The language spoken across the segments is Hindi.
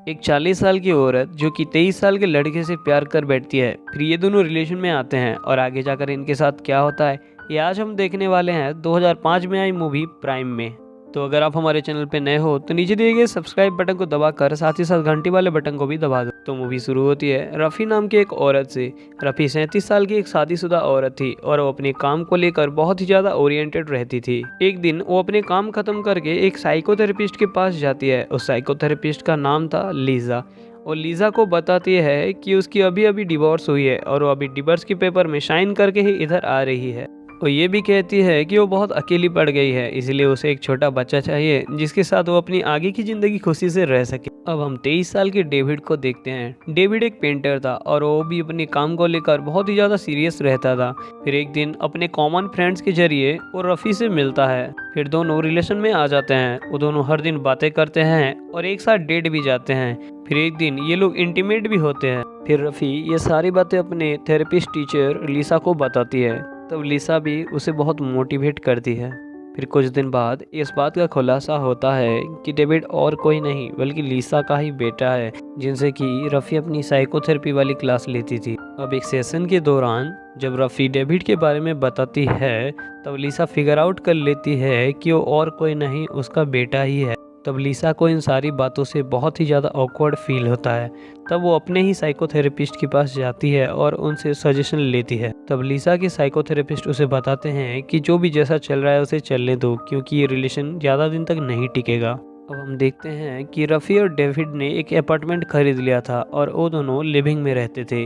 एक 40 साल की औरत जो कि 23 साल के लड़के से प्यार कर बैठती है। फिर ये दोनों रिलेशन में आते हैं और आगे जाकर इनके साथ क्या होता है ये आज हम देखने वाले हैं 2005 में आई मूवी प्राइम में। तो अगर आप हमारे चैनल पे नए हो तो नीचे दिए गए सब्सक्राइब बटन को दबाकर साथ ही साथ घंटी वाले बटन को भी दबा दो। तो मूवी शुरू होती है रफ़ी नाम की एक औरत से। रफ़ी 37 साल की एक शादीशुदा औरत थी और वो अपने काम को लेकर बहुत ही ज़्यादा ओरिएंटेड रहती थी। एक दिन वो अपने काम खत्म करके एक साइकोथेरेपिस्ट के पास जाती है। उस साइकोथेरेपिस्ट का नाम था लीजा। और लीजा को बताती है कि उसकी अभी अभी डिवोर्स हुई है और वो अभी डिवोर्स के पेपर में साइन करके ही इधर आ रही है। वो ये भी कहती है कि वो बहुत अकेली पड़ गई है, इसलिए उसे एक छोटा बच्चा चाहिए जिसके साथ वो अपनी आगे की जिंदगी खुशी से रह सके। अब हम 23 साल के डेविड को देखते हैं। डेविड एक पेंटर था और वो भी अपने काम को लेकर बहुत ही ज़्यादा सीरियस रहता था। फिर एक दिन अपने कॉमन फ्रेंड्स के जरिए वो रफ़ी से मिलता है। फिर दोनों रिलेशन में आ जाते हैं। वो दोनों हर दिन बातें करते हैं और एक साथ डेट भी जाते हैं। फिर एक दिन ये लोग इंटीमेट भी होते हैं। फिर रफ़ी ये सारी बातें अपने थेरेपिस्ट टीचर लिसा को बताती है। तब लिसा भी उसे बहुत मोटिवेट करती है। फिर कुछ दिन बाद इस बात का खुलासा होता है कि डेविड और कोई नहीं बल्कि लिसा का ही बेटा है, जिनसे कि रफ़ी अपनी साइकोथेरेपी वाली क्लास लेती थी। अब एक सेशन के दौरान जब रफ़ी डेविड के बारे में बताती है तब लिसा फिगर आउट कर लेती है कि वो और कोई नहीं उसका बेटा ही है। तब लिसा को इन सारी बातों से बहुत ही ज़्यादा ऑकवर्ड फील होता है। तब वो अपने ही साइकोथेरेपिस्ट के पास जाती है और उनसे सजेशन लेती है। तब लिसा के साइकोथेरेपिस्ट उसे बताते हैं कि जो भी जैसा चल रहा है उसे चलने दो, क्योंकि ये रिलेशन ज़्यादा दिन तक नहीं टिकेगा। अब हम देखते हैं कि रफ़ी और डेविड ने एक अपार्टमेंट खरीद लिया था और वो दोनों लिविंग में रहते थे।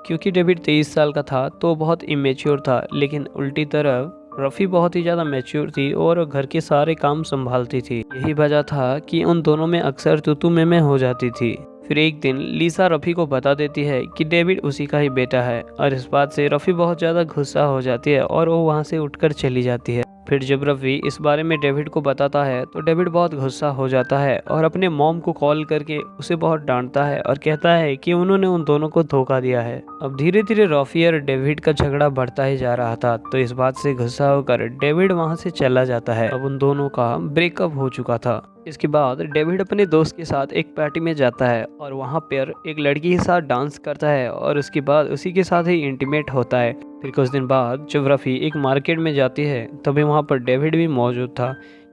क्योंकि डेविड 23 साल का था तो बहुत इमेच्योर था, लेकिन उल्टी तरफ रफ़ी बहुत ही ज़्यादा मैच्योर थी और घर के सारे काम संभालती थी। यही वजह था कि उन दोनों में अक्सर तू में हो जाती थी। फिर एक दिन लिसा रफ़ी को बता देती है कि डेविड उसी का ही बेटा है और इस बात से रफ़ी बहुत ज़्यादा गुस्सा हो जाती है और वो वहाँ से उठकर चली जाती है। फिर जब रफ़ी इस बारे में डेविड को बताता है तो डेविड बहुत गुस्सा हो जाता है और अपने मॉम को कॉल करके उसे बहुत डांटता है और कहता है कि उन्होंने उन दोनों को धोखा दिया है। अब धीरे धीरे रफ़ी और डेविड का झगड़ा बढ़ता ही जा रहा था, तो इस बात से गुस्सा होकर डेविड वहाँ से चला जाता है। अब उन दोनों का ब्रेकअप हो चुका था। इसके बाद डेविड अपने दोस्त के साथ एक पार्टी में जाता है और वहाँ पर एक लड़की के साथ डांस करता है और उसके बाद उसी के साथ ही इंटीमेट होता है। फिर कुछ दिन बाद जब रफ़ी एक मार्केट में जाती है तभी वहाँ पर डेविड भी मौजूद था।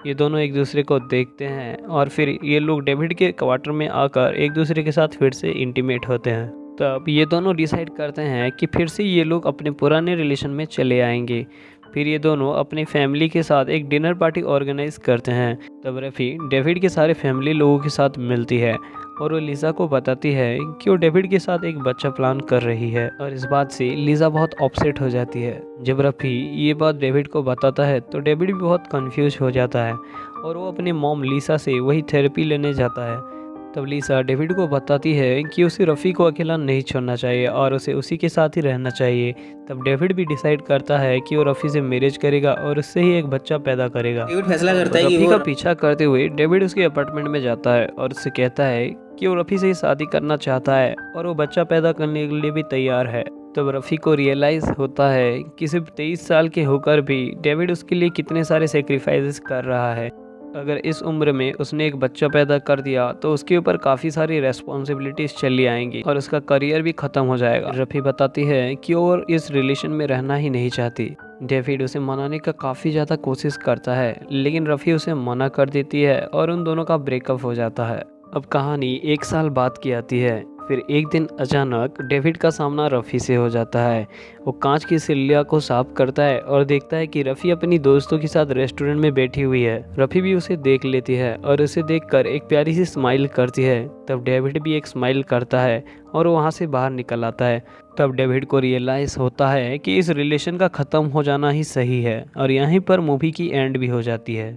ये दोनों एक दूसरे को देखते हैं और फिर ये लोग डेविड के क्वार्टर में आकर एक दूसरे के साथ फिर से इंटीमेट होते हैं। तब ये दोनों डिसाइड करते हैं कि फिर से ये लोग अपने पुराने रिलेशन में चले आएंगे। फिर ये दोनों अपनी फैमिली के साथ एक डिनर पार्टी ऑर्गेनाइज करते हैं। तब रफ़ी डेविड के सारे फैमिली लोगों के साथ मिलती है और वो लिसा को बताती है कि वो डेविड के साथ एक बच्चा प्लान कर रही है और इस बात से लिसा बहुत अपसेट हो जाती है। जब रफ़ी ये बात डेविड को बताता है तो डेविड भी बहुत कंफ्यूज हो जाता है और वो अपने मॉम लिसा से वही थेरेपी लेने जाता है। तब लिसा डेविड को बताती है कि उसे रफ़ी को अकेला नहीं छोड़ना चाहिए और उसे उसी के साथ ही रहना चाहिए। तब डेविड भी डिसाइड करता है कि वो रफ़ी से मैरिज करेगा और उससे ही एक बच्चा पैदा करेगा। डेविड फैसला करता है कि रफ़ी वो का पीछा करते हुए डेविड उसके अपार्टमेंट में जाता है और उससे कहता है कि वो रफ़ी से ही शादी करना चाहता है और वो बच्चा पैदा करने के लिए भी तैयार है। तब रफ़ी को रियलाइज़ होता है कि सिर्फ 23 साल के होकर भी डेविड उसके लिए कितने सारे सेक्रीफाइसेस कर रहा है। अगर इस उम्र में उसने एक बच्चा पैदा कर दिया तो उसके ऊपर काफ़ी सारी रेस्पॉन्सिबिलिटीज़ चली आएंगी और उसका करियर भी ख़त्म हो जाएगा। रफ़ी बताती है कि और इस रिलेशन में रहना ही नहीं चाहती। डेविड उसे मनाने का काफ़ी ज़्यादा कोशिश करता है, लेकिन रफ़ी उसे मना कर देती है और उन दोनों का ब्रेकअप हो जाता है। अब कहानी 1 साल बाद की आती है। फिर एक दिन अचानक डेविड का सामना रफ़ी से हो जाता है। वो कांच की सिल्लिया को साफ करता है और देखता है कि रफ़ी अपनी दोस्तों के साथ रेस्टोरेंट में बैठी हुई है। रफ़ी भी उसे देख लेती है और उसे देखकर एक प्यारी सी स्माइल करती है। तब डेविड भी एक स्माइल करता है और वो वहाँ से बाहर निकल आता है। तब डेविड को रियलाइज़ होता है कि इस रिलेशन का ख़त्म हो जाना ही सही है और यहीं पर मूवी की एंड भी हो जाती है।